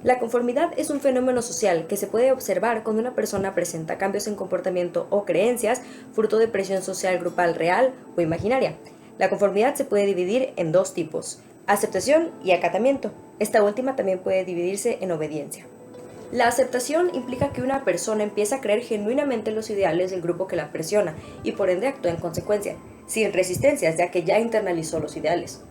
La conformidad es un fenómeno social que se puede observar cuando una persona presenta cambios en comportamiento o creencias fruto de presión social grupal real o imaginaria. La conformidad se puede dividir en dos tipos: aceptación y acatamiento. Esta última también puede dividirse en obediencia. La aceptación implica que una persona empieza a creer genuinamente en los ideales del grupo que la presiona y por ende actúa en consecuencia, sin resistencias, ya que ya internalizó los ideales.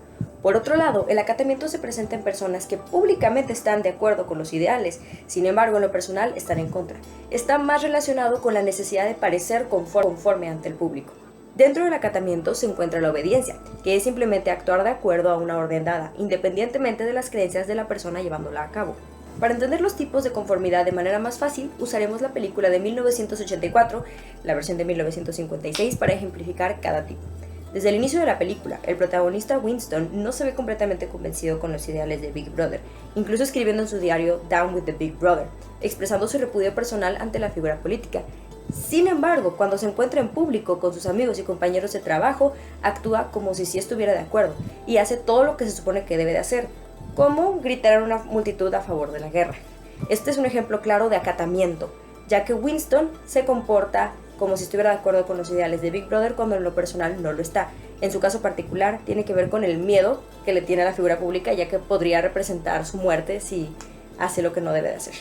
Por otro lado, el acatamiento se presenta en personas que públicamente están de acuerdo con los ideales, sin embargo en lo personal están en contra. Está más relacionado con la necesidad de parecer conforme ante el público. Dentro del acatamiento se encuentra la obediencia, que es simplemente actuar de acuerdo a una orden dada, independientemente de las creencias de la persona llevándola a cabo. Para entender los tipos de conformidad de manera más fácil, usaremos la película de 1984, la versión de 1956, para ejemplificar cada tipo. Desde el inicio de la película, el protagonista Winston no se ve completamente convencido con los ideales de Big Brother, incluso escribiendo en su diario Down with the Big Brother, expresando su repudio personal ante la figura política. Sin embargo, cuando se encuentra en público con sus amigos y compañeros de trabajo, actúa como si sí estuviera de acuerdo y hace todo lo que se supone que debe de hacer, como gritar a una multitud a favor de la guerra. Este es un ejemplo claro de acatamiento, ya que Winston se comporta como si estuviera de acuerdo con los ideales de Big Brother cuando en lo personal no lo está. En su caso particular tiene que ver con el miedo que le tiene a la figura pública, ya que podría representar su muerte si hace lo que no debe de hacer.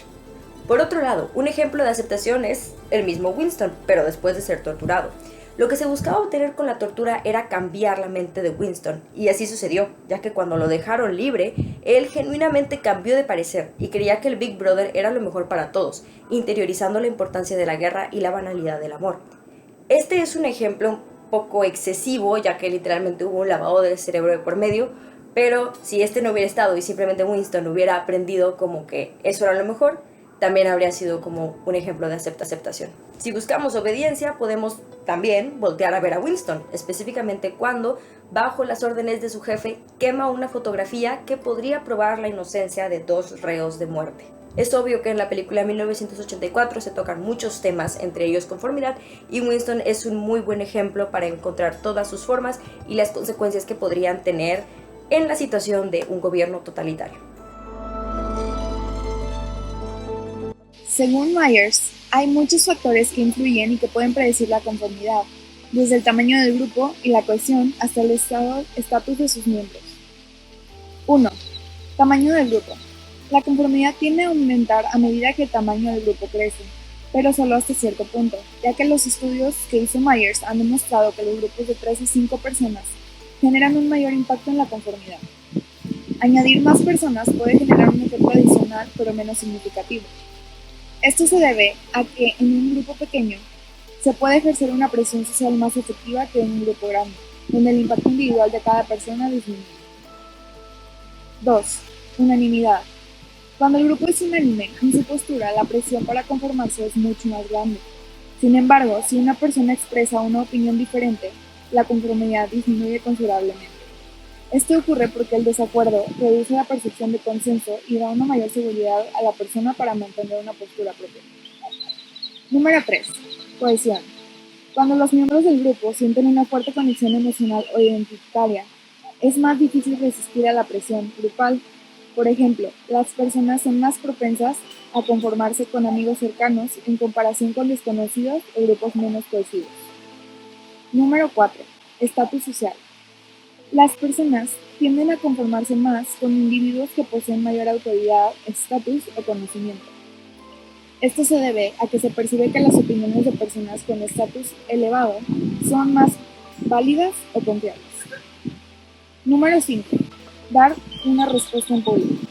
Por otro lado, un ejemplo de aceptación es el mismo Winston, pero después de ser torturado. Lo que se buscaba obtener con la tortura era cambiar la mente de Winston, y así sucedió, ya que cuando lo dejaron libre, él genuinamente cambió de parecer y creía que el Big Brother era lo mejor para todos, interiorizando la importancia de la guerra y la banalidad del amor. Este es un ejemplo un poco excesivo, ya que literalmente hubo un lavado del cerebro de por medio, pero si este no hubiera estado y simplemente Winston hubiera aprendido como que eso era lo mejor, también habría sido como un ejemplo de aceptación. Si buscamos obediencia, podemos también voltear a ver a Winston, específicamente cuando, bajo las órdenes de su jefe, quema una fotografía que podría probar la inocencia de dos reos de muerte. Es obvio que en la película 1984 se tocan muchos temas, entre ellos conformidad, y Winston es un muy buen ejemplo para encontrar todas sus formas y las consecuencias que podrían tener en la situación de un gobierno totalitario. Según Myers, hay muchos factores que influyen y que pueden predecir la conformidad, desde el tamaño del grupo y la cohesión hasta el estatus de sus miembros. 1. Tamaño del grupo. La conformidad tiende a aumentar a medida que el tamaño del grupo crece, pero solo hasta cierto punto, ya que los estudios que hizo Myers han demostrado que los grupos de 3 a 5 personas generan un mayor impacto en la conformidad. Añadir más personas puede generar un efecto adicional, pero menos significativo. Esto se debe a que en un grupo pequeño se puede ejercer una presión social más efectiva que en un grupo grande, donde el impacto individual de cada persona disminuye. 2. Unanimidad. Cuando el grupo es unánime en su postura, la presión para conformarse es mucho más grande. Sin embargo, si una persona expresa una opinión diferente, la conformidad disminuye considerablemente. Esto ocurre porque el desacuerdo reduce la percepción de consenso y da una mayor seguridad a la persona para mantener una postura propia. Número 3. Cohesión. Cuando los miembros del grupo sienten una fuerte conexión emocional o identitaria, es más difícil resistir a la presión grupal. Por ejemplo, las personas son más propensas a conformarse con amigos cercanos en comparación con desconocidos o grupos menos cohesivos. Número 4. Estatus social. Las personas tienden a conformarse más con individuos que poseen mayor autoridad, estatus o conocimiento. Esto se debe a que se percibe que las opiniones de personas con estatus elevado son más válidas o confiables. Número 5. Dar una respuesta en público.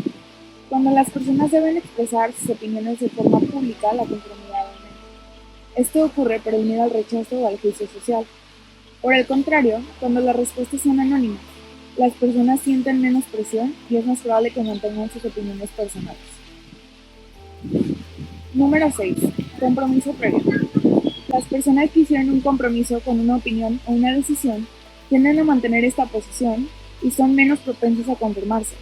Cuando las personas deben expresar sus opiniones de forma pública, la conformidad aumenta. Esto ocurre por el miedo al rechazo o al juicio social. Por el contrario, cuando las respuestas son anónimas, las personas sienten menos presión y es más probable que mantengan sus opiniones personales. Número 6. Compromiso previo. Las personas que hicieron un compromiso con una opinión o una decisión tienden a mantener esta posición y son menos propensos a conformarse.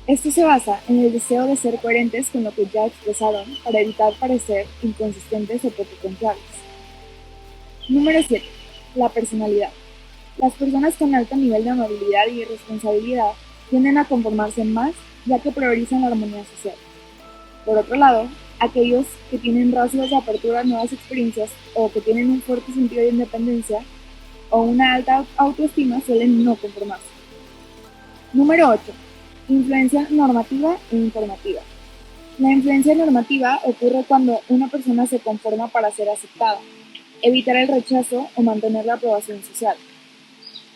Esto se basa en el deseo de ser coherentes con lo que ya expresaron para evitar parecer inconsistentes o poco confiables. Número 7. La personalidad. Las personas con alto nivel de amabilidad y responsabilidad tienden a conformarse más, ya que priorizan la armonía social. Por otro lado, aquellos que tienen rasgos de apertura a nuevas experiencias o que tienen un fuerte sentido de independencia o una alta autoestima suelen no conformarse. Número 8. Influencia normativa e informativa. La influencia normativa ocurre cuando una persona se conforma para ser aceptada, evitar el rechazo o mantener la aprobación social.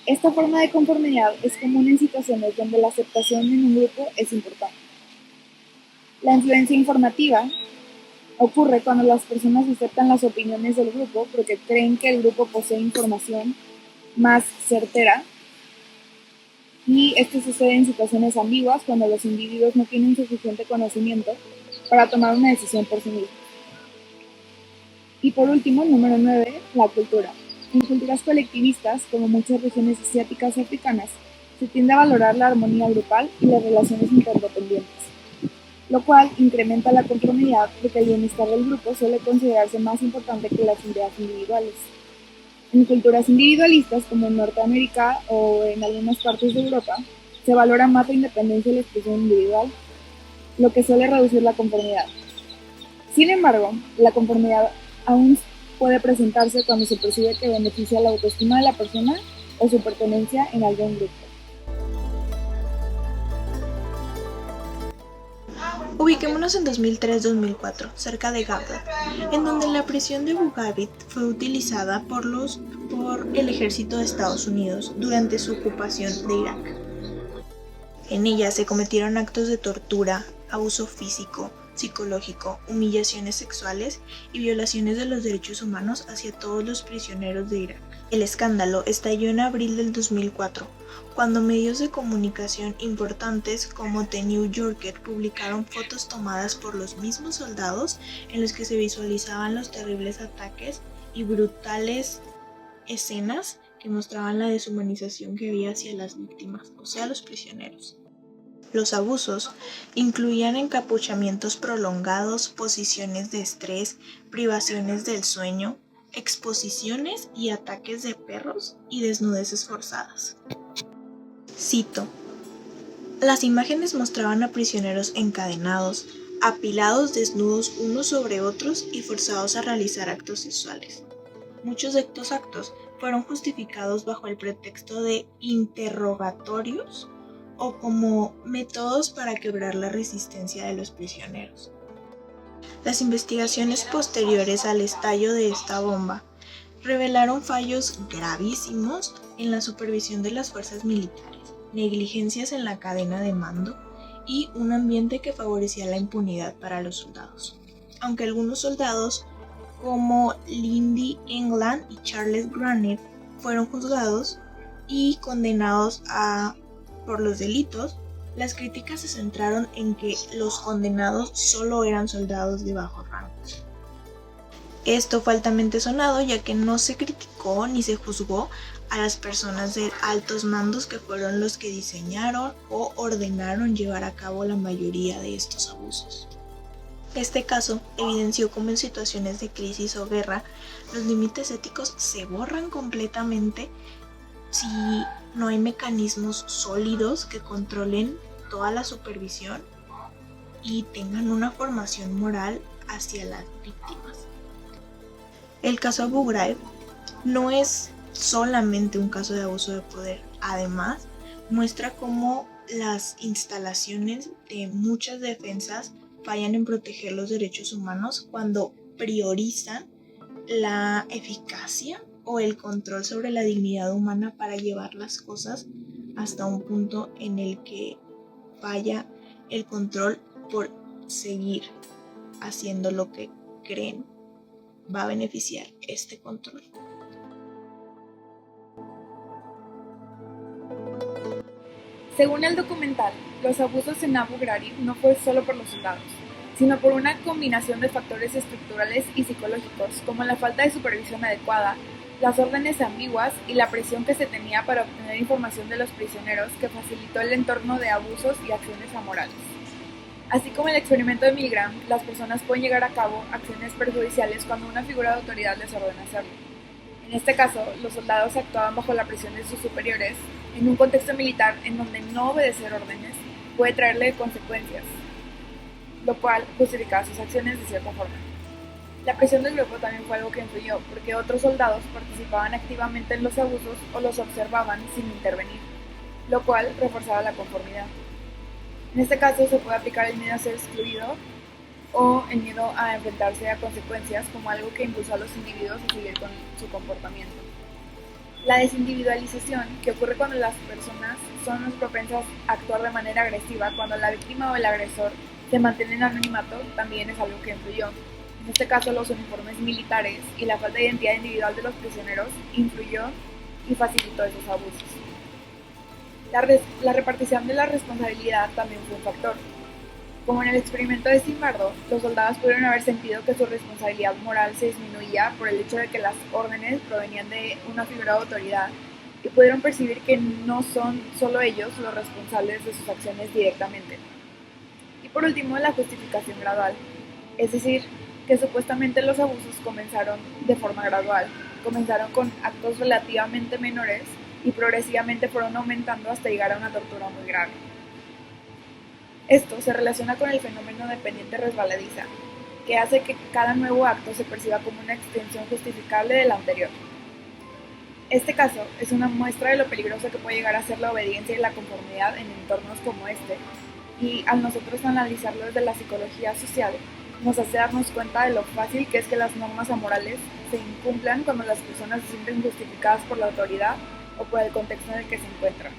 Esta forma de conformidad es común en situaciones donde la aceptación en un grupo es importante. La influencia informativa ocurre cuando las personas aceptan las opiniones del grupo porque creen que el grupo posee información más certera, y esto sucede en situaciones ambiguas cuando los individuos no tienen suficiente conocimiento para tomar una decisión por sí mismos. Y por último, número 9, la cultura. En culturas colectivistas, como muchas regiones asiáticas y africanas, se tiende a valorar la armonía grupal y las relaciones interdependientes, lo cual incrementa la conformidad porque el bienestar del grupo suele considerarse más importante que las ideas individuales. En culturas individualistas, como en Norteamérica o en algunas partes de Europa, se valora más la independencia y la expresión individual, lo que suele reducir la conformidad. Sin embargo, la conformidad aún puede presentarse cuando se percibe que beneficia la autoestima de la persona o su pertenencia en algún grupo. Ubiquémonos en 2003-2004, cerca de Gabda, en donde la prisión de Abu Ghraib fue utilizada por el ejército de Estados Unidos durante su ocupación de Irak. En ella se cometieron actos de tortura, abuso físico, psicológico, humillaciones sexuales y violaciones de los derechos humanos hacia todos los prisioneros de Irak. El escándalo estalló en abril del 2004, cuando medios de comunicación importantes como The New Yorker publicaron fotos tomadas por los mismos soldados en los que se visualizaban los terribles ataques y brutales escenas que mostraban la deshumanización que había hacia las víctimas, o sea, los prisioneros. Los abusos incluían encapuchamientos prolongados, posiciones de estrés, privaciones del sueño, exposiciones y ataques de perros y desnudeces forzadas. Cito: las imágenes mostraban a prisioneros encadenados, apilados desnudos unos sobre otros y forzados a realizar actos sexuales. Muchos de estos actos fueron justificados bajo el pretexto de interrogatorios o como métodos para quebrar la resistencia de los prisioneros. Las investigaciones posteriores al estallo de esta bomba revelaron fallos gravísimos en la supervisión de las fuerzas militares, negligencias en la cadena de mando y un ambiente que favorecía la impunidad para los soldados. Aunque algunos soldados como Lindy England y Charles Granit fueron juzgados y condenados por los delitos, las críticas se centraron en que los condenados solo eran soldados de bajo rango. Esto fue altamente sonado, ya que no se criticó ni se juzgó a las personas de altos mandos que fueron los que diseñaron o ordenaron llevar a cabo la mayoría de estos abusos. Este caso evidenció cómo en situaciones de crisis o guerra los límites éticos se borran completamente si no hay mecanismos sólidos que controlen toda la supervisión y tengan una formación moral hacia las víctimas. El caso Abu Ghraib no es solamente un caso de abuso de poder, además muestra cómo las instalaciones de muchas defensas fallan en proteger los derechos humanos cuando priorizan la eficacia o el control sobre la dignidad humana para llevar las cosas hasta un punto en el que falla el control por seguir haciendo lo que creen va a beneficiar este control. Según el documental, los abusos en Abu Ghraib no fue solo por los soldados, sino por una combinación de factores estructurales y psicológicos, como la falta de supervisión adecuada, las órdenes ambiguas y la presión que se tenía para obtener información de los prisioneros que facilitó el entorno de abusos y acciones amorales. Así como el experimento de Milgram, las personas pueden llegar a cabo acciones perjudiciales cuando una figura de autoridad les ordena hacerlo. En este caso, los soldados actuaban bajo la presión de sus superiores en un contexto militar en donde no obedecer órdenes puede traerle consecuencias. lo cual justificaba sus acciones de cierta forma. La presión del grupo también fue algo que influyó, porque otros soldados participaban activamente en los abusos o los observaban sin intervenir, lo cual reforzaba la conformidad. En este caso se puede aplicar el miedo a ser excluido o el miedo a enfrentarse a consecuencias como algo que impulsó a los individuos a seguir con su comportamiento. La desindividualización, que ocurre cuando las personas son más propensas a actuar de manera agresiva cuando la víctima o el agresor se mantiene en anonimato, también es algo que influyó. En este caso, los uniformes militares y la falta de identidad individual de los prisioneros influyó y facilitó esos abusos. La repartición de la responsabilidad también fue un factor. Como en el experimento de Zimbardo, los soldados pudieron haber sentido que su responsabilidad moral se disminuía por el hecho de que las órdenes provenían de una figura de autoridad y pudieron percibir que no son solo ellos los responsables de sus acciones directamente. Y por último, la justificación gradual, es decir, que supuestamente los abusos comenzaron de forma gradual, comenzaron con actos relativamente menores y progresivamente fueron aumentando hasta llegar a una tortura muy grave. Esto se relaciona con el fenómeno de pendiente resbaladiza, que hace que cada nuevo acto se perciba como una extensión justificable del anterior. Este caso es una muestra de lo peligroso que puede llegar a ser la obediencia y la conformidad en entornos como este, y al nosotros analizarlo desde la psicología social, nos hace darnos cuenta de lo fácil que es que las normas amorales se incumplan cuando las personas se sienten justificadas por la autoridad o por el contexto en el que se encuentran.